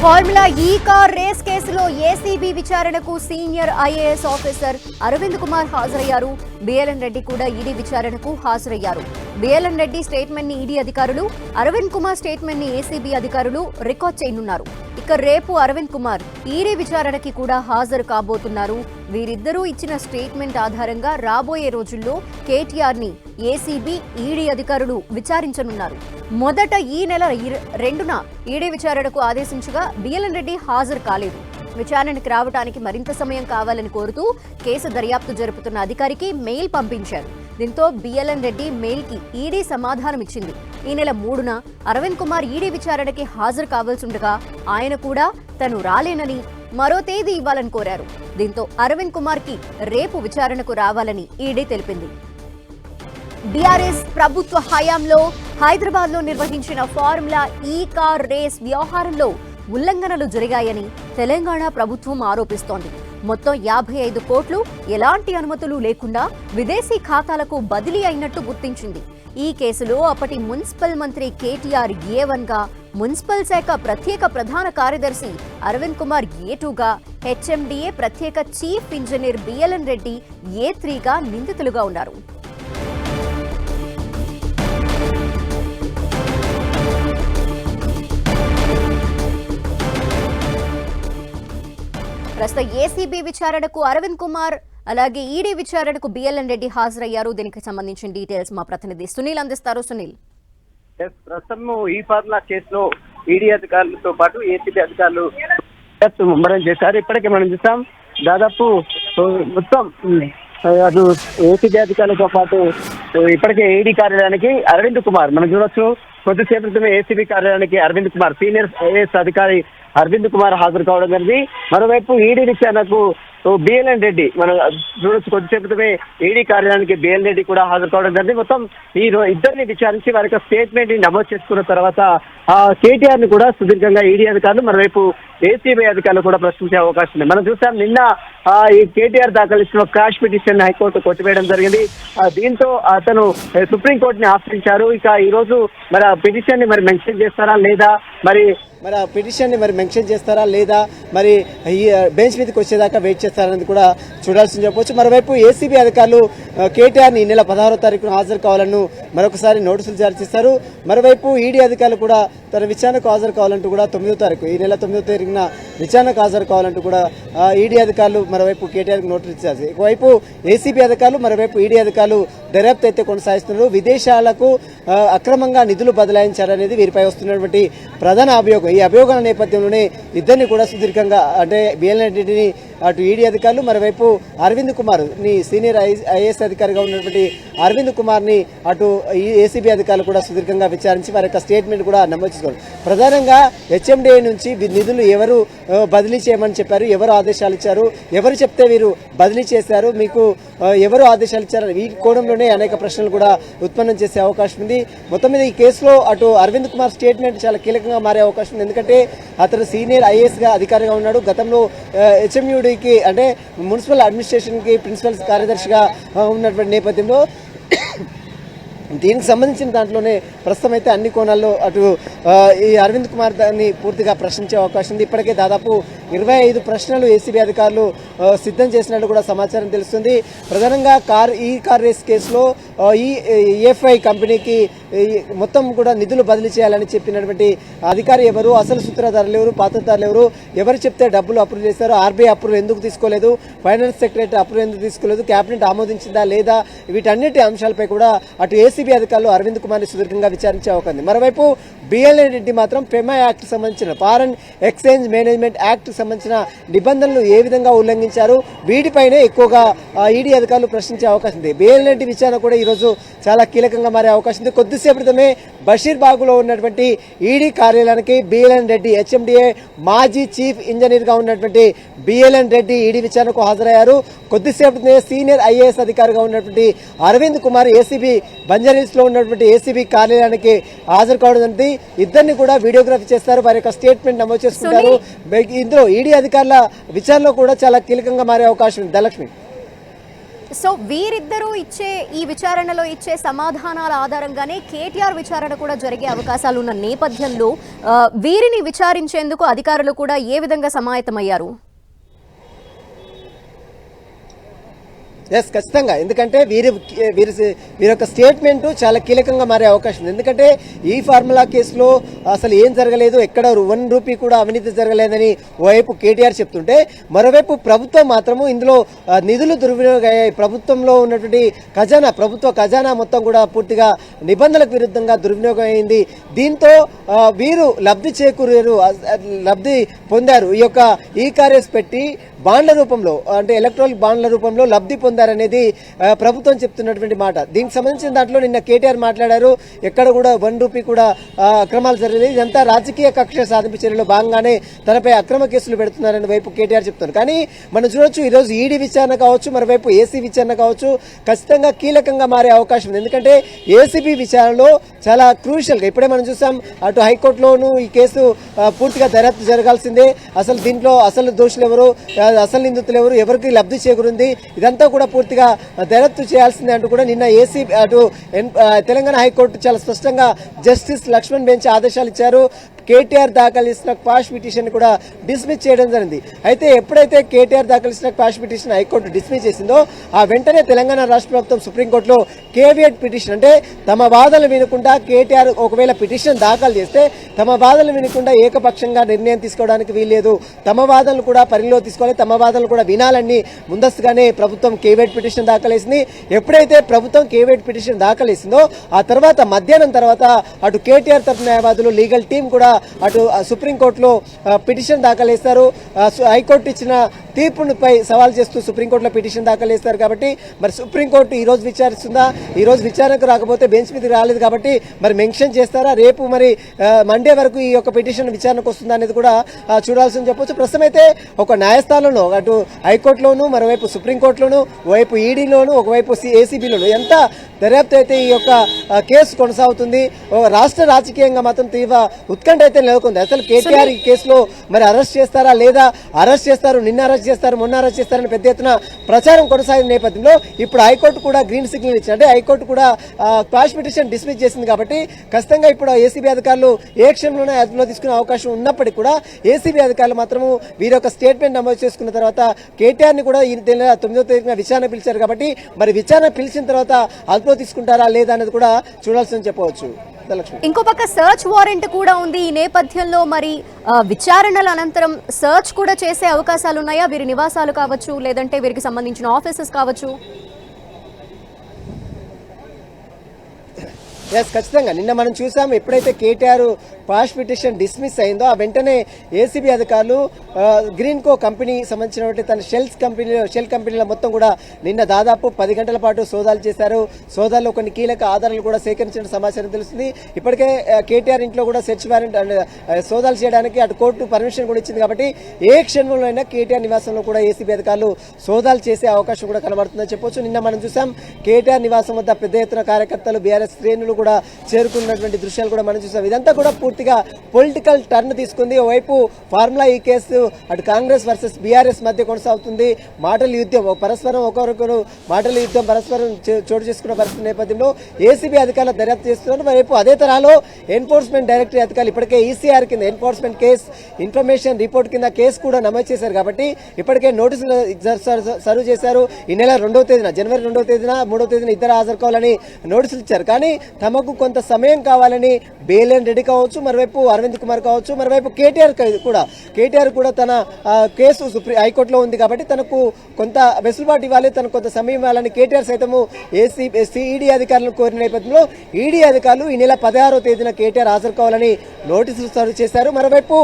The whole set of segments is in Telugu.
ఫార్ములా ఈ కార్ రేస్ కేసులో ఏసీబీ విచారణకు senior IAS officer Arvind Kumar హాజరయ్యారు. బిఎల్ఎన్ రెడ్డి కూడా ఈడీ విచారణకు హాజరయ్యారు. బిఎల్ఎన్ రెడ్డి స్టేట్మెంట్ ని ఈడీ అధికారులు, అరవింద్ కుమార్ స్టేట్మెంట్ ని ఏసీబీ అధికారులు రికార్డ్ చేయనున్నారు. ఇక రేపు అరవింద్ కుమార్ ఈడీ విచారణకి కూడా హాజరు కాబోతున్నారు. వీరిద్దరూ ఇచ్చిన స్టేట్మెంట్ ఆధారంగా రాబోయే రోజుల్లో కేటీఆర్ ని ఏసీబీ, ఈడీ అధికారులు విచారించనున్నారు. మొదట ఈ నెల 2న ఈడీ విచారణకు ఆదేశించగా బిఎల్ఎన్ రెడ్డి హాజరు కాలేదు. విచారణకు రావడానికి మరింత సమయం కావాలని కోరుతూ కేసు దర్యాప్తు జరుపుతున్న అధికారికి మెయిల్ పంపించారు. దీంతో బిఎల్ఎన్ రెడ్డి మెయిల్ కి ఈడీ సమాధానం ఇచ్చింది. ఈ నెల 3న అరవింద్ కుమార్ ఈడీ విచారణకి హాజరు కావాల్సిండగా ఆయన కూడా తను రాలేనని మరో తేదీ ఇవ్వాలని కోరారు. దీంతో అరవింద్ కుమార్ కి రేపు విచారణకు రావాలని ఈడీ తెలిపింది. బీఆర్ఎస్ ప్రభుత్వ హయాంలో హైదరాబాద్ లో నిర్వహించిన ఫార్ములా ఈ కార్ రేస్ వ్యవహారంలో ఉల్లంఘనలు జరిగాయని తెలంగాణ ప్రభుత్వం ఆరోపిస్తోంది. మొత్తం 55 కోట్లు ఎలాంటి అనుమతులు లేకుండా విదేశీ ఖాతాలకు బదిలీ అయినట్టు గుర్తించింది. ఈ కేసులో అప్పటి మున్సిపల్ మంత్రి కేటీఆర్ A1 గా, మున్సిపల్ శాఖ ప్రత్యేక ప్రధాన కార్యదర్శి అరవింద్ కుమార్ A2 గా, హెచ్ఎండిఏ ప్రత్యేక chief engineer BLN Reddy A3 గా నిందితులుగా ఉన్నారు. ప్రస్తుతం ఏసీబీ విచారణకు అరవింద్ కుమార్, అలాగే ఈడీ విచారణకు బిఎల్ఎన్ రెడ్డి హాజరయ్యారు. దీనికి సంబంధించిన డీటెయిల్స్ మా ప్రతినిధి సునీల్ అందిస్తారు. సునీల్, ప్రస్తుతం ఈ ఫార్ములా కేసులో ఈడీ అధికారులతో పాటు ఏసీబీ అధికారులు ముమ్మరం చేశారు. ఇప్పటికే మనం చూసాం దాదాపు మొత్తం అటు ఏసీబీ అధికారులతో పాటు ఇప్పటికే ఈడీ కార్యాలయానికి అరవింద్ కుమార్ మనం చూడొచ్చు. కొద్దిసేపు క్రితమే ఏసీబీ కార్యాలయానికి అరవింద్ కుమార్, సీనియర్ ఐఏఎస్ అధికారి అరవింద్ కుమార్ హాజరు కావడం జరిగింది. మరోవైపు ఈడీ విచారణకు బిఎల్ఎన్ రెడ్డి మనం చూడొచ్చు. కొద్దిసేపటిమే ఈడీ కార్యాలయానికి బిఎల్ రెడ్డి కూడా హాజరు కావడం జరిగింది. మొత్తం ఈ ఇద్దరిని విచారించి వారి యొక్క స్టేట్మెంట్ ని నమోదు చేసుకున్న తర్వాత కేటీఆర్ ని కూడా సుదీర్ఘంగా ఈడీ అధికారులు, మరోవైపు ఏసీబీ అధికారులు కూడా ప్రశ్నించే అవకాశం ఉంది. మనం చూసాం నిన్న ఈ కేటీఆర్ దాఖలు ఇచ్చిన క్రాష్ పిటిషన్ హైకోర్టు కొట్టివేయడం జరిగింది. దీంతో అతను సుప్రీంకోర్టుని ఆశ్రయించారు. ఇక ఈ రోజు మరి ఆ పిటిషన్ ని మరి మెన్షన్ చేస్తారా లేదా, మరి ఆ పిటిషన్ ని మరి మెన్షన్ చేస్తారా లేదా, మరి ఈ బెంచ్ మీదకి వచ్చేదాకా వెయిట్ చేస్తారని కూడా చూడాల్సింది చెప్పవచ్చు. మరోవైపు ఏసీబీ అధికారులు కేటీఆర్ ని ఈ నెల 16వ తారీఖున హాజరు కావాలను మరొకసారి నోటీసులు జారీ చేస్తారు. మరోవైపు ఈడీ అధికారులు కూడా తన విచారణకు హాజరు కావాలంటూ కూడా 9వ తారీఖు, ఈ నెల 9వ తారీఖున విచారణకు హాజరు కావాలంటూ కూడా ఈడీ అధికారులు మరోవైపు కేటీఆర్ కు నోటీసులు ఇచ్చారు. ఒకవైపు ఏసీబీ అధికారులు, మరోవైపు ఈడీ అధికారులు దర్యాప్తు అయితే కొనసాగిస్తున్నారు. విదేశాలకు అక్రమంగా నిధులు బదలాయించారనేది వీరిపై వస్తున్నటువంటి ప్రధాన అభియోగం. ఈ అభియోగాల నేపథ్యంలోనే ఇద్దరిని కూడా సుదీర్ఘంగా అంటే బిఎల్ఎన్ రెడ్డిని అటు ఈడీ అధికారులు, మరోవైపు అరవింద్ కుమార్ ని సీనియర్ ఐఏఎస్ అధికారిగా ఉన్నటువంటి అరవింద్ కుమార్ ని అటు ఏసీబీ అధికారులు కూడా సుదీర్ఘంగా విచారించి వారి యొక్క స్టేట్మెంట్ కూడా నమోదు చేసుకోవాలి. ప్రధానంగా హెచ్ఎండిఏ నుంచి నిధులు ఎవరు బదిలీ చేయమని చెప్పారు, ఎవరు ఆదేశాలు ఇచ్చారు, ఎవరు చెప్తే వీరు బదిలీ చేశారు, మీకు ఎవరు ఆదేశాలు ఇచ్చారు, ఈ కోణంలోనే అనేక ప్రశ్నలు కూడా ఉత్పన్నం చేసే అవకాశం ఉంది. మొత్తం మీద ఈ కేసులో అటు అరవింద్ కుమార్ స్టేట్మెంట్ చాలా కీలకంగా మారే అవకాశం ఉంది. ఎందుకంటే అతను సీనియర్ ఐఏఎస్ గా అధికారిగా ఉన్నాడు. గతంలో హెచ్ఎంయుడికి అంటే మున్సిపల్ అడ్మినిస్ట్రేషన్ కి ప్రిన్సిపల్ కార్యదర్శిగా ఉన్నటువంటి నేపథ్యంలో దీనికి సంబంధించిన దాంట్లోనే ప్రస్తుతం అయితే అన్ని కోణాల్లో అటు ఈ అరవింద్ కుమార్ దాన్ని పూర్తిగా ప్రశ్నించే అవకాశం ఉంది. ఇప్పటికే దాదాపు 25 ప్రశ్నలు ఏసీబీ అధికారులు సిద్ధం చేసినట్టు కూడా సమాచారం తెలుస్తుంది. ప్రధానంగా ఈ కార్ రేస్ కేసులో ఈ EFI కంపెనీకి మొత్తం కూడా నిధులు బదిలీ చేయాలని చెప్పినటువంటి అధికారి ఎవరు, అసలు సూత్రధారులు ఎవరు, పాత్రధారులు ఎవరు, ఎవరు చెప్తే డబ్బులు అప్రూవ్ చేశారు, ఆర్బీఐ అప్రూవ్ ఎందుకు తీసుకోలేదు, ఫైనాన్స్ సెక్రటరీ అప్రూవ్ ఎందుకు తీసుకోలేదు, క్యాబినెట్ ఆమోదించిందా లేదా, వీటన్నిటి అంశాలపై కూడా అటు ఏసీబీ అధికారులు అరవింద్ కుమార్ని సుదీర్ఘంగా విచారించే అవకాశం ఉంది. మరోవైపు బిఎల్ఎన్ రెడ్డి మాత్రం పెమా యాక్ట్ సంబంధించిన ఫారెన్ ఎక్స్చేంజ్ మేనేజ్మెంట్ యాక్ట్ సంబంధించిన నిబంధనలు ఏ విధంగా ఉల్లంఘించారు, వీటిపైనే ఎక్కువగా ఈడీ అధికారులు ప్రశ్నించే అవకాశం ఉంది. బిఎల్ఎన్ రెడ్డి విచారణ కూడా ఈరోజు చాలా కీలకంగా మారే అవకాశం ఉంది. కొద్దిసేపు క్రితమే బషీర్బాగ్లో ఉన్నటువంటి ఈడీ కార్యాలయానికి బిఎల్ఎన్ రెడ్డి, హెచ్ఎండిఏ మాజీ చీఫ్ ఇంజనీర్ గా ఉన్నటువంటి బిఎల్ఎన్ రెడ్డి ఈడీ విచారణకు హాజరయ్యారు. కొద్దిసేపటినే సీనియర్ ఐఏఎస్ అధికారిగా ఉన్నటువంటి అరవింద్ కుమార్ ఏసీబీ బంజారీస్ లో ఉన్నటువంటి ఏసీబీ కార్యాలయానికి హాజరు కావడం జరిగింది. ఇద్దరిని కూడా వీడియోగ్రఫీ చేస్తారు, వారి యొక్క స్టేట్మెంట్ నమోదు చేసుకుంటారు. ఇందులో ఈడీ అధికారుల విచారణలో కూడా చాలా కీలకంగా మారే అవకాశం ఉంది. ధనలక్ష్మి. సో వీరిద్దరూ ఇచ్చే ఈ విచారణలో ఇచ్చే సమాధానాల ఆధారంగానే కేటీఆర్ విచారణ కూడా జరిగే అవకాశాలు ఉన్న నేపథ్యంలో వీరిని విచారించేందుకు అధికారులు కూడా ఏ విధంగా సమాయత్తమయ్యారు? ఎస్, ఖచ్చితంగా. ఎందుకంటే వీరి యొక్క స్టేట్మెంట్ చాలా కీలకంగా మారే అవకాశం ఉంది. ఎందుకంటే ఈ ఫార్ములా కేసులో అసలు ఏం జరగలేదు, ఎక్కడ ₹1 కూడా అవినీతి జరగలేదని ఓవైపు కేటీఆర్ చెప్తుంటే, మరోవైపు ప్రభుత్వం మాత్రము ఇందులో నిధులు దుర్వినియోగం అయ్యాయి, ప్రభుత్వంలో ఉన్నటువంటి ప్రభుత్వ ఖజానా మొత్తం కూడా పూర్తిగా నిబంధనలకు విరుద్ధంగా దుర్వినియోగం అయింది. దీంతో వీరు లబ్ధి పొందారు. ఈ యొక్క ఈకార్ఎస్ పెట్టి బాండ్ల రూపంలో, అంటే ఎలక్ట్రానిక్ బాండ్ల రూపంలో లబ్ధి పొందారనేది ప్రభుత్వం చెప్తున్నటువంటి మాట. దీనికి సంబంధించిన దాంట్లో నిన్న కేటీఆర్ మాట్లాడారు, ఎక్కడ కూడా ₹1 కూడా అక్రమాలు జరగలేదు, ఇదంతా రాజకీయ కక్ష సాధింపు చర్యలో భాగంగానే తనపై అక్రమ కేసులు పెడుతున్నారని వైపు కేటీఆర్ చెప్తున్నారు. కానీ మనం చూడొచ్చు, ఈరోజు ఈడీ విచారణ కావచ్చు, మరోవైపు ఏసీ విచారణ కావచ్చు, ఖచ్చితంగా కీలకంగా మారే అవకాశం ఉంది. ఎందుకంటే ఏసీబీ విచారణలో చాలా క్రూషియల్గా ఇప్పుడే మనం చూసాం, అటు హైకోర్టులోనూ ఈ కేసు పూర్తిగా దర్యాప్తు జరగాల్సిందే, అసలు దీంట్లో అసలు దోషులు ఎవరు, అసలు నిందితులు ఎవరు, ఎవరికి లబ్ధి చేకూరింది, ఇదంతా కూడా పూర్తిగా దర్యాప్తు చేయాల్సిందే అంటూ కూడా నిన్న తెలంగాణ హైకోర్టు చాలా స్పష్టంగా జస్టిస్ లక్ష్మణ్ బెంచ్ ఆదేశాలు ఇచ్చారు. కేటీఆర్ దాఖలు చేసిన క్వాష్ పిటిషన్ కూడా డిస్మిస్ చేయడం జరిగింది. అయితే ఎప్పుడైతే కేటీఆర్ దాఖలు చేసిన క్వాష్ పిటిషన్ హైకోర్టు డిస్మిస్ చేసిందో, ఆ వెంటనే తెలంగాణ రాష్ట్ర ప్రభుత్వం సుప్రీంకోర్టులో కేవియట్ పిటిషన్, అంటే తమ వాదనలు వినకుండా కేటీఆర్ ఒకవేళ పిటిషన్ దాఖలు చేస్తే తమ వాదనలు వినకుండా ఏకపక్షంగా నిర్ణయం తీసుకోవడానికి వీల్లేదు, తమ వాదనలు కూడా పరిగణలో తీసుకోవాలి, తమ వాదనలు కూడా వినాలని ముందస్తుగానే ప్రభుత్వం కేవియట్ పిటిషన్ దాఖలేసింది. ఎప్పుడైతే ప్రభుత్వం కేవియట్ పిటిషన్ దాఖలేసిందో, ఆ తర్వాత మధ్యాహ్నం తర్వాత అటు కేటీఆర్ తరఫు న్యాయవాదులు లీగల్ టీం కూడా అటు సుప్రీంకోర్టులో పిటిషన్ దాఖలు చేస్తారు. హైకోర్టు ఇచ్చిన తీర్పుపై సవాల్ చేస్తూ సుప్రీంకోర్టులో పిటిషన్ దాఖలు చేస్తారు. కాబట్టి మరి సుప్రీంకోర్టు ఈ రోజు విచారిస్తుందా, ఈ రోజు విచారణకు రాకపోతే బెంచ్ మీద రాలేదు కాబట్టి మరి మెన్షన్ చేస్తారా, రేపు మరి మండే వరకు ఈ యొక్క పిటిషన్ విచారణకు వస్తుందా అనేది కూడా చూడాల్సింది చెప్పొచ్చు. ప్రస్తుతం అయితే ఒక న్యాయస్థానంలో అటు హైకోర్టులోను, మరోవైపు సుప్రీంకోర్టులోను, ఒకవైపు ఈడీలోను, ఒకవైపు ఏసీబీలోను ఎంత దర్యాప్తు అయితే ఈ యొక్క కేసు కొనసాగుతుంది. రాష్ట్ర రాజకీయంగా మాత్రం తీవ్ర ఉత్కంఠ అయితే నెలకొంది. అసలు కేటీఆర్ ఈ కేసులో మరి అరెస్ట్ చేస్తారా లేదా, అరెస్ట్ చేస్తారు, నిన్న అరెస్ట్ చేస్తారు, మొన్న అరెస్ట్ చేస్తారని పెద్ద ఎత్తున ప్రచారం కొనసాగిన నేపథ్యంలో ఇప్పుడు హైకోర్టు కూడా గ్రీన్ సిగ్నల్ ఇచ్చింది. అంటే హైకోర్టు కూడా క్వాష్ పిటిషన్ డిస్మిస్ చేసింది. కాబట్టి ఖచ్చితంగా ఇప్పుడు ఏసీబీ అధికారులు ఏ క్షణంలోనే అదుపులో తీసుకునే అవకాశం ఉన్నప్పటికీ కూడా ఏసీబీ అధికారులు మాత్రము వీరి యొక్క స్టేట్మెంట్ నమోదు చేసుకున్న తర్వాత కేటీఆర్ ని కూడా ఈ నెల 9వ తేదీన విచారణ పిలిచారు. కాబట్టి మరి విచారణ పిలిచిన తర్వాత అదుపులో తీసుకుంటారా లేదా అనేది కూడా చూడాల్సిందని చెప్పవచ్చు. ఇంకో పక్క సర్చ్ వారెంట్ కూడా ఉంది. ఈ నేపథ్యంలో మరి విచారణల అనంతరం సర్చ్ కూడా చేసే అవకాశాలు ఉన్నాయా? వీరి నివాసాలు కావచ్చు, లేదంటే వీరికి సంబంధించిన ఆఫీసెస్ కావచ్చు. ఎస్, ఖచ్చితంగా. నిన్న మనం చూసాం, ఎప్పుడైతే కేటీఆర్ క్వాష్ పిటిషన్ డిస్మిస్ అయిందో ఆ వెంటనే ఏసీబీ అధికారులు గ్రీన్కో కంపెనీ సంబంధించినటువంటి తన షెల్ కంపెనీల మొత్తం కూడా నిన్న దాదాపు 10 గంటల పాటు సోదాలు చేశారు. సోదాల్లో కొన్ని కీలక ఆధారాలు కూడా సేకరించిన సమాచారం తెలుస్తుంది. ఇప్పటికే కేటీఆర్ ఇంట్లో కూడా సెర్చ్ వారెంట్ సోదాలు చేయడానికి అటు కోర్టు పర్మిషన్ కూడా ఇచ్చింది. కాబట్టి ఏ క్షణంలో అయినా కేటీఆర్ నివాసంలో కూడా ఏసీబీ అధికారులు సోదాలు చేసే అవకాశం కూడా కనబడుతుందని చెప్పొచ్చు. నిన్న మనం చూసాం, కేటీఆర్ నివాసం వద్ద పెద్ద ఎత్తున కార్యకర్తలు, బీఆర్ఎస్ శ్రేణులు కూడా చేరుకున్నటువంటి దృశ్యాలు కూడా మనం చూసాం. ఇదంతా కూడా పూర్తిగా పొలిటికల్ టర్న్ తీసుకుంది. ఓవైపు ఫార్ములా ఈ కేసు అటు కాంగ్రెస్ వర్సెస్ బీఆర్ఎస్ మధ్య కొనసాగుతుంది. మాటల యుద్ధం, పరస్పరం ఒకరొకరు మాటల యుద్ధం పరస్పరం చోటు చేసుకున్న పరిస్థితి నేపథ్యంలో ఏసీబీ అధికారులు దర్యాప్తు చేస్తున్నారు. వైపు అదే తరహాలో ఎన్ఫోర్స్మెంట్ డైరెక్టరేట్ అధికారులు ఇప్పటికే ఈసీఆర్ కింద ఎన్ఫోర్స్మెంట్ కేసు ఇన్ఫర్మేషన్ రిపోర్ట్ కింద కేసు కూడా నమోదు చేశారు. కాబట్టి ఇప్పటికే నోటీసులు సర్వ్ చేశారు. ఈ నెల 2వ తేదీన, జనవరి 2వ తేదీన, 3వ తేదీన ఇద్దరు హాజరు కావాలని నోటీసులు ఇచ్చారు. కానీ తమకు కొంత సమయం కావాలని బేలన్ రెడ్డి కావచ్చు, మరోవైపు అరవింద్ కుమార్ కావచ్చు, మరోవైపు కేటీఆర్ కూడా తన కేసు హైకోర్టులో ఉంది కాబట్టి తనకు కొంత వెసులుబాటు ఇవ్వాలి, తనకు కొంత సమయం ఇవ్వాలని కేటీఆర్ సైతము ఈడీ అధికారులను కోరిన నేపథ్యంలో ఈడీ అధికారులు ఈ నెల 16వ తేదీన కేటీఆర్ హాజరు కావాలని నోటీసులు సర్వ్ చేశారు. మరోవైపు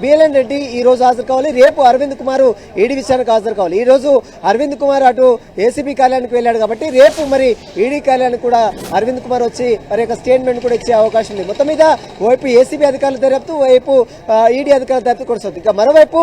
బేలన్ రెడ్డి ఈ రోజు హాజరు కావాలి, రేపు అరవింద్ కుమార్ ఈడీ విచారణకు హాజరు కావాలి. ఈ రోజు అరవింద్ కుమార్ అటు ఏసీబీ కార్యాలయానికి వెళ్ళాడు కాబట్టి రేపు మరి ఈడీ కార్యాలయానికి కూడా అరవింద్ కుమార్ వచ్చి సంబంధించి మరి యొక్క స్టేట్మెంట్ కూడా ఇచ్చే అవకాశం ఉంది. మొత్తం మీద ఓవైపు ఏసీబీ అధికారుల దర్యాప్తు, వైపు ఈడీ అధికారుల దర్యాప్తు కొనసాగుతుంది. ఇక మరోవైపు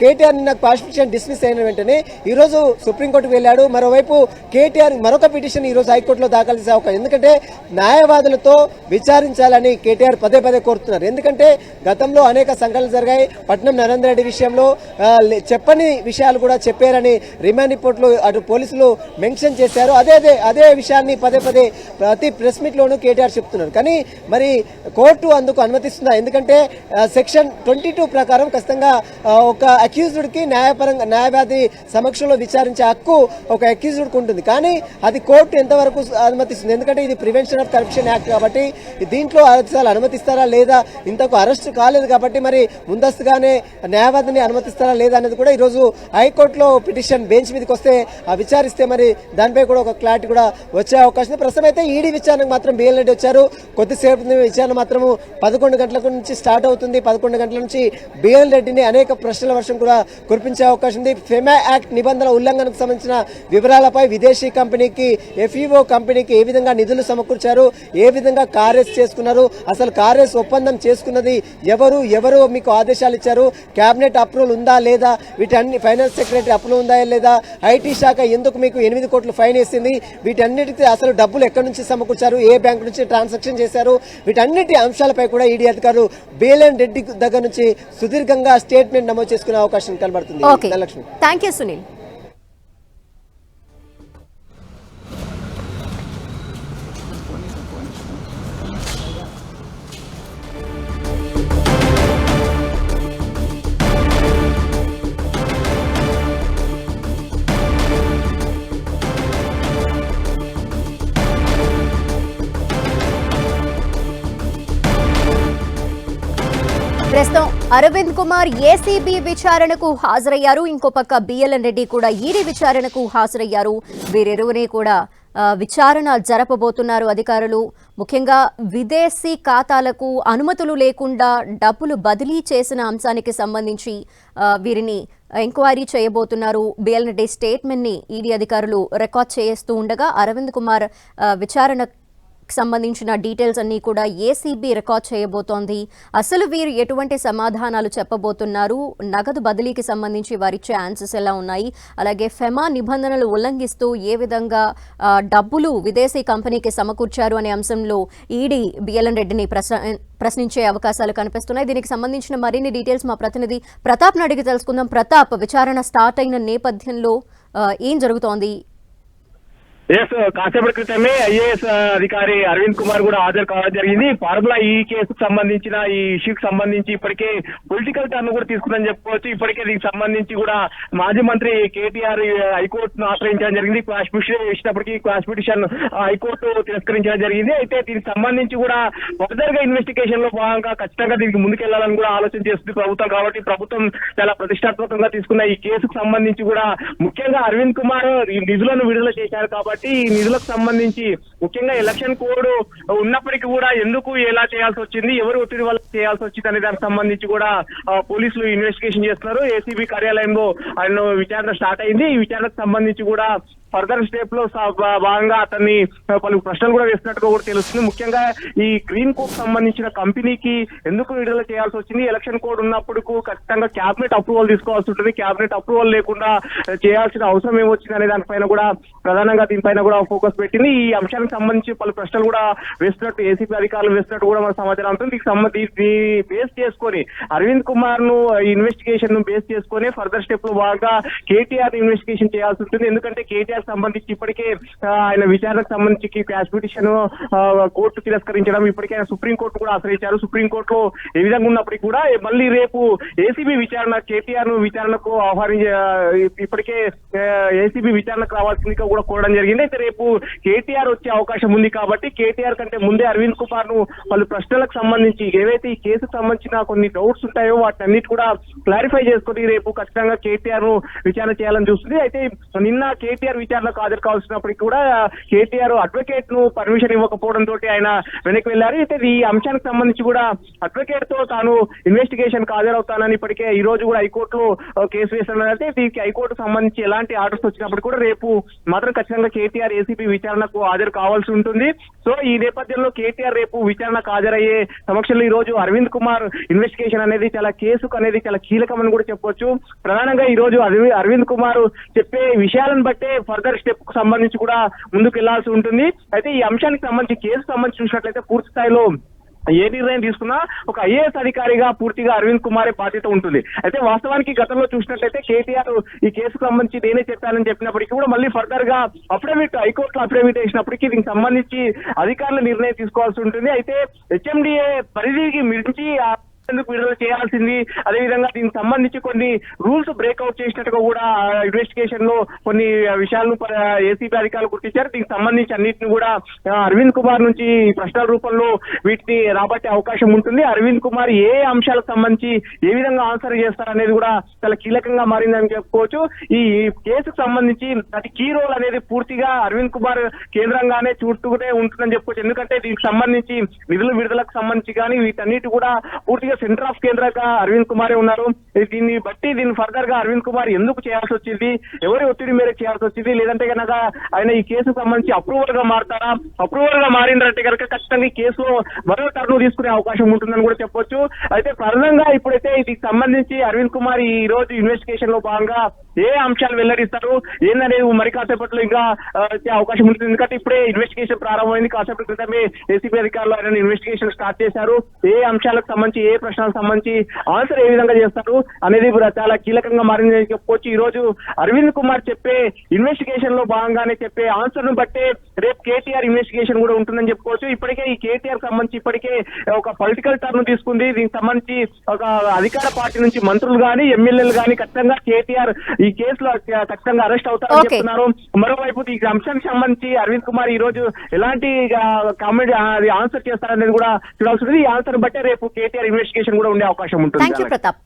కేటీఆర్ నిన్న క్వాష్ పిటిషన్ డిస్మిస్ అయిన వెంటనే ఈ రోజు సుప్రీంకోర్టుకు వెళ్ళాడు. మరోవైపు కేటీఆర్ మరొక పిటిషన్ ఈ రోజు హైకోర్టులో దాఖలు చేసే అవకాశం, ఎందుకంటే న్యాయవాదులతో విచారించాలని కేటీఆర్ పదే పదే కోరుతున్నారు. ఎందుకంటే గతంలో అనేక సంఘటనలు జరిగాయి. పట్నం నరేంద్ర రెడ్డి విషయంలో చెప్పని విషయాలు కూడా చెప్పారని రిమాండ్ రిపోర్ట్లో అటు పోలీసులు మెన్షన్ చేశారు. అదే విషయాన్ని పదే పదే ప్రతి ప్రెస్ మీట్ లోనూ కేటీఆర్ చెప్తున్నారు. కానీ మరి కోర్టు అందుకు అనుమతిస్తుందా? ఎందుకంటే సెక్షన్ 22 ప్రకారం ఖచ్చితంగా ఒక అక్యూజ్డ్ కి న్యాయవాది సమక్షంలో విచారించే హక్కు ఒక అక్యూజ్డ్ కు ఉంటుంది. కానీ అది కోర్టు ఎంతవరకు అనుమతిస్తుంది? ఎందుకంటే ఇది ప్రివెన్షన్ ఆఫ్ కరప్షన్ యాక్ట్ కాబట్టి దీంట్లో అసలు అనుమతిస్తారా లేదా, ఇంతకు అరెస్ట్ కాలేదు కాబట్టి మరి ముందస్తుగానే న్యాయవాదిని అనుమతిస్తారా లేదా అనేది కూడా ఈరోజు హైకోర్టులో పిటిషన్ బెంచ్ మీదకి వస్తే విచారిస్తే మరి దానిపై కూడా ఒక క్లారిటీ కూడా వచ్చే అవకాశం ఉంది. ప్రస్తుతం అయితే ఈడీ విచారణకు మాత్రం బిఎల్ రెడ్డి వచ్చారు. కొద్దిసేపు విచారణ మాత్రము 11 గంటల నుంచి స్టార్ట్ అవుతుంది. 11 గంటల నుంచి బిఎల్ రెడ్డిని అనేక ప్రశ్నల వర్షం కూడా కురిపించే అవకాశం ఉంది. ఫెమా యాక్ట్ నిబంధనల ఉల్లంఘనకు సంబంధించిన వివరాలపై విదేశీ కంపెనీకి, ఎఫ్ఈఓ కంపెనీకి ఏ విధంగా నిధులు సమకూర్చారు, ఏ విధంగా కారేస్ చేసుకున్నారు, అసలు కారేస్ ఒప్పందం చేసుకున్నది ఎవరు మీకు ఆదేశాలు ఇచ్చారు, కేబినెట్ అప్రూవల్ ఉందా లేదా, వీటన్ని ఫైనాన్స్ సెక్రటరీ అప్రూవల్ ఉందా లేదా, ఐటీ శాఖ ఎందుకు మీకు 8 కోట్లు ఫైన్ వేసింది, వీటన్నిటికీ అసలు డబ్బులు ఎక్కడి నుంచి సమకూర్చారు, ఏ బ్యాంక్ నుంచి ట్రాన్సాక్షన్ చేశారు, వీటన్నిటి అంశాలపై కూడా ఈడీ అధికారులు బిఎల్ రెడ్డి దగ్గర నుంచి సుదీర్ఘంగా స్టేట్మెంట్ నమోదు చేసుకునే అవకాశం కనబడుతుంది. Dhanalakshmi, thank you Sunil. ప్రస్తుతం అరవింద్ కుమార్ ఏసీబీ విచారణకు హాజరయ్యారు. ఇంకో పక్క బిఎల్ఎన్ రెడ్డి కూడా ఈడీ విచారణకు హాజరయ్యారు. వీరిరువుని కూడా విచారణ జరపబోతున్నారు అధికారులు. ముఖ్యంగా విదేశీ ఖాతాలకు అనుమతులు లేకుండా డబ్బులు బదిలీ చేసిన అంశానికి సంబంధించి వీరిని ఎంక్వైరీ చేయబోతున్నారు. బిఎల్ఎన్ రెడ్డి స్టేట్మెంట్ని ఈడీ అధికారులు రికార్డ్ చేస్తూ ఉండగా అరవింద్ కుమార్ విచారణ సంబంధించిన డీటెయిల్స్ అన్ని కూడా ఏసీబీ రికార్డ్ చేయబోతోంది. అసలు వీరు ఎటువంటి సమాధానాలు చెప్పబోతున్నారు, నగదు బదిలీకి సంబంధించి వారిచ్చే ఆన్సర్స్ ఎలా ఉన్నాయి, అలాగే ఫెమా నిబంధనలు ఉల్లంఘిస్తూ ఏ విధంగా డబ్బులు విదేశీ కంపెనీకి సమకూర్చారు అనే అంశంలో ఈడీ బిఎల్ఎన్ రెడ్డిని ప్రశ్నించే అవకాశాలు కనిపిస్తున్నాయి. దీనికి సంబంధించిన మరిన్ని డీటెయిల్స్ మా ప్రతినిధి ప్రతాప్ను అడిగి తెలుసుకుందాం. ప్రతాప్, విచారణ స్టార్ట్ అయిన నేపథ్యంలో ఏం జరుగుతోంది? కాసేపటి క్రితమే ఐఏఎస్ అధికారి అరవింద్ కుమార్ కూడా హాజరు కావడం జరిగింది. ఫార్ములా ఈ కేసుకు సంబంధించిన ఈ ఇష్యూకి సంబంధించి ఇప్పటికే పొలిటికల్ టర్న్ కూడా తీసుకుందని చెప్పుకోవచ్చు. ఇప్పటికే దీనికి సంబంధించి కూడా మాజీ మంత్రి కేటీఆర్ హైకోర్టును ఆశ్రయించడం జరిగింది. క్వాష్ పిటిషన్ ఇచ్చినప్పటికీ క్వాష్ పిటిషన్ హైకోర్టు తిరస్కరించడం జరిగింది. అయితే దీనికి సంబంధించి కూడా ఫర్దర్ గా ఇన్వెస్టిగేషన్ లో భాగంగా ఖచ్చితంగా దీనికి ముందుకెళ్లాలని కూడా ఆలోచన చేస్తుంది ప్రభుత్వం. కాబట్టి ప్రభుత్వం చాలా ప్రతిష్టాత్మకంగా తీసుకున్న ఈ కేసుకు సంబంధించి కూడా ముఖ్యంగా అరవింద్ కుమార్ ఈ నిధులను విడుదల చేశారు కాబట్టి ఈ నిధులకు సంబంధించి ముఖ్యంగా ఎలక్షన్ కోడ్ ఉన్నప్పటికీ కూడా ఎందుకు ఎలా చేయాల్సి వచ్చింది, ఎవరు ఒత్తిడి వల్ల చేయాల్సి వచ్చింది అనే దానికి సంబంధించి కూడా పోలీసులు ఇన్వెస్టిగేషన్ చేస్తున్నారు. ఏసీబీ కార్యాలయంలో ఆయన విచారణ స్టార్ట్ అయింది. ఈ విచారణకు సంబంధించి కూడా ఫర్దర్ స్టెప్ లో భాగంగా అతన్ని పలు ప్రశ్నలు కూడా వేస్తున్నట్టుగా కూడా తెలుస్తుంది. ముఖ్యంగా ఈ గ్రీన్ కోడ్ సంబంధించిన కంపెనీకి ఎందుకు విడుదల చేయాల్సి వచ్చింది, ఎలక్షన్ కోడ్ ఉన్నప్పుడు ఖచ్చితంగా క్యాబినెట్ అప్రూవల్ తీసుకోవాల్సి ఉంటుంది, క్యాబినెట్ అప్రూవల్ లేకుండా చేయాల్సిన అవసరం ఏమొచ్చింది అనే దానిపైన కూడా ప్రధానంగా దీనిపైన కూడా ఫోకస్ పెట్టింది. ఈ అంశానికి సంబంధించి పలు ప్రశ్నలు కూడా వేస్తున్నట్టు ఏసీపీ అధికారులు వేస్తున్నట్టు కూడా మనకు సమాచారం ఉంటుంది. దీనికి బేస్ చేసుకొని అరవింద్ కుమార్ ను ఇన్వెస్టిగేషన్ ను బేస్ చేసుకొని ఫర్దర్ స్టెప్ లో భాగంగా కేటీఆర్ ఇన్వెస్టిగేషన్ చేయాల్సి ఉంటుంది. ఎందుకంటే కేటీఆర్ సంబంధించి ఇప్పటికే ఆయన విచారణకు సంబంధించి క్వాష్ పిటిషన్ కోర్టు తిరస్కరించడం, ఇప్పటికే సుప్రీంకోర్టు కూడా ఆశ్రయించారు. సుప్రీంకోర్టులో ఏ విధంగా ఉన్నప్పటికీ కూడా మళ్ళీ రేపు ఏసీబీ విచారణ కేటీఆర్ ను విచారణకు ఇప్పటికే ఏసీబీ విచారణకు రావాల్సిందిగా కూడా కోరడం జరిగింది. అయితే రేపు కేటీఆర్ వచ్చే అవకాశం ఉంది కాబట్టి కేటీఆర్ కంటే ముందే అరవింద్ కుమార్ ను పలు ప్రశ్నలకు సంబంధించి ఏవైతే ఈ కేసుకు సంబంధించిన కొన్ని డౌట్స్ ఉంటాయో వాటన్నిటి కూడా క్లారిఫై చేసుకుని రేపు ఖచ్చితంగా కేటీఆర్ ను విచారణ చేయాలని చూస్తుంది. అయితే నిన్న కేటీఆర్ విచారణకు హాజరు కావాల్సినప్పటికీ కూడా కేటీఆర్ అడ్వకేట్ ను పర్మిషన్ ఇవ్వకపోవడం తోటి ఆయన వెనక్కి వెళ్లారు. అయితే ఈ అంశానికి సంబంధించి కూడా అడ్వకేట్ తో తాను ఇన్వెస్టిగేషన్ కు హాజరవుతానని ఇప్పటికే ఈ రోజు కూడా హైకోర్టులో కేసు వేస్తున్నట్లయితే దీనికి హైకోర్టు సంబంధించి ఎలాంటి ఆర్డర్స్ వచ్చినప్పుడు కూడా రేపు మాత్రం ఖచ్చితంగా కేటీఆర్ ఏసీబీ విచారణకు హాజరు కావాల్సి ఉంటుంది. సో ఈ నేపథ్యంలో కేటీఆర్ రేపు విచారణకు హాజరయ్యే సమక్షంలో ఈ రోజు అరవింద్ కుమార్ ఇన్వెస్టిగేషన్ అనేది కేసుకు అనేది చాలా కీలకమని కూడా చెప్పొచ్చు. ప్రధానంగా ఈ రోజు అరవింద్ కుమార్ చెప్పే విషయాలను బట్టే ఫర్దర్ స్టెప్ కు సంబంధించి కూడా ముందుకు వెళ్లాల్సి ఉంటుంది. అయితే ఈ అంశానికి సంబంధించి కేసు సంబంధించి చూసినట్లయితే పూర్తి స్థాయిలో ఏ నిర్ణయం తీసుకున్నా ఒక ఐఏఎస్ అధికారిగా పూర్తిగా అరవింద్ కుమారే బాధ్యత ఉంటుంది. అయితే వాస్తవానికి గతంలో చూసినట్లయితే కేటీఆర్ ఈ కేసుకు సంబంధించి నేనే చెప్పానని చెప్పినప్పటికీ కూడా మళ్ళీ ఫర్దర్ గా అఫిడవిట్ హైకోర్టులో అఫిడవిట్ వేసినప్పటికీ దీనికి సంబంధించి అధికారులు నిర్ణయం తీసుకోవాల్సి ఉంటుంది. అయితే హెచ్ఎండిఏ పరిధికి మించి ఎందుకు విడుదల చేయాల్సింది, అదేవిధంగా దీనికి సంబంధించి కొన్ని రూల్స్ బ్రేక్అవుట్ చేసినట్టుగా కూడా ఇన్వెస్టిగేషన్ లో కొన్ని విషయాలను ఏసీబీ అధికారులు గుర్తించారు. దీనికి సంబంధించి అన్నింటిని కూడా అరవింద్ కుమార్ నుంచి ప్రశ్నల రూపంలో వీటిని రాబట్టే అవకాశం ఉంటుంది. అరవింద్ కుమార్ ఏ అంశాలకు సంబంధించి ఏ విధంగా ఆన్సర్ చేస్తారనేది కూడా చాలా కీలకంగా మారిందని చెప్పుకోవచ్చు. ఈ కేసుకు సంబంధించి అతి కీ రోల్ అనేది పూర్తిగా అరవింద్ కుమార్ కేంద్రంగానే చూస్తూనే ఉంటుందని చెప్పుకోవచ్చు. ఎందుకంటే దీనికి సంబంధించి నిధుల విడుదలకు సంబంధించి కానీ వీటన్నిటి కూడా పూర్తిగా సెంటర్ ఆఫ్ కేంద్రంగా అరవింద్ కుమారే ఉన్నారు. దీన్ని బట్టి దీన్ని ఫర్దర్ గా అరవింద్ కుమార్ ఎందుకు చేయాల్సి వచ్చింది, ఎవరి ఒత్తిడి మేరకు చేయాల్సి వచ్చింది, లేదంటే కనుక ఆయన ఈ కేసుకు సంబంధించి అప్రూవల్ గా మారుతారా, అప్రూవల్ గా మారిందంటే కనుక ఖచ్చితంగా ఈ కేసులో మరో టర్న్ తీసుకునే అవకాశం ఉంటుందని కూడా చెప్పొచ్చు. అయితే ప్రధానంగా ఇప్పుడైతే దీనికి సంబంధించి అరవింద్ కుమార్ ఈ రోజు ఇన్వెస్టిగేషన్ లో భాగంగా ఏ అంశాలు వెల్లడిస్తారు ఏందనేది మరి కాసేపట్లో ఇంకా అవకాశం ఉంటుంది. ఎందుకంటే ఇప్పుడే ఇన్వెస్టిగేషన్ ప్రారంభమైంది. కాసేపటి క్రితమే ఏసీబీ అధికారులు ఆయన ఇన్వెస్టిగేషన్ స్టార్ట్ చేశారు. ఏ అంశాలకు సంబంధించి ఏ ప్రశ్నలకు సంబంధించి ఆన్సర్ ఏ విధంగా చేస్తారు అనేది చాలా కీలకంగా మారిందని చెప్పుకోవచ్చు. ఈ రోజు అరవింద్ కుమార్ చెప్పే ఇన్వెస్టిగేషన్ లో భాగంగానే చెప్పే ఆన్సర్ ను బట్టే రేపు కేటీఆర్ ఇన్వెస్టిగేషన్ కూడా ఉంటుందని చెప్పుకోవచ్చు. ఇప్పటికే ఈ కేటీఆర్ సంబంధించి ఇప్పటికే ఒక పొలిటికల్ టర్న్ తీసుకుంది. దీనికి సంబంధించి ఒక అధికార పార్టీ నుంచి మంత్రులు గానీ ఎమ్మెల్యేలు గానీ ఖచ్చితంగా కేటీఆర్ ఈ కేసులో ఖచ్చితంగా అరెస్ట్ అవుతారని చెప్తున్నారు. మరోవైపు ఈ అంశానికి సంబంధించి అరవింద్ కుమార్ ఈ రోజు ఎలాంటి కామెంట్ ఆన్సర్ చేస్తారనేది కూడా చూడాల్సి ఉంటుంది. ఈ ఆన్సర్ బట్టే రేపు కేటీఆర్ ఇన్వెస్టిగేషన్ కూడా ఉండే అవకాశం ఉంటుంది. థాంక్యూ ప్రతాప్.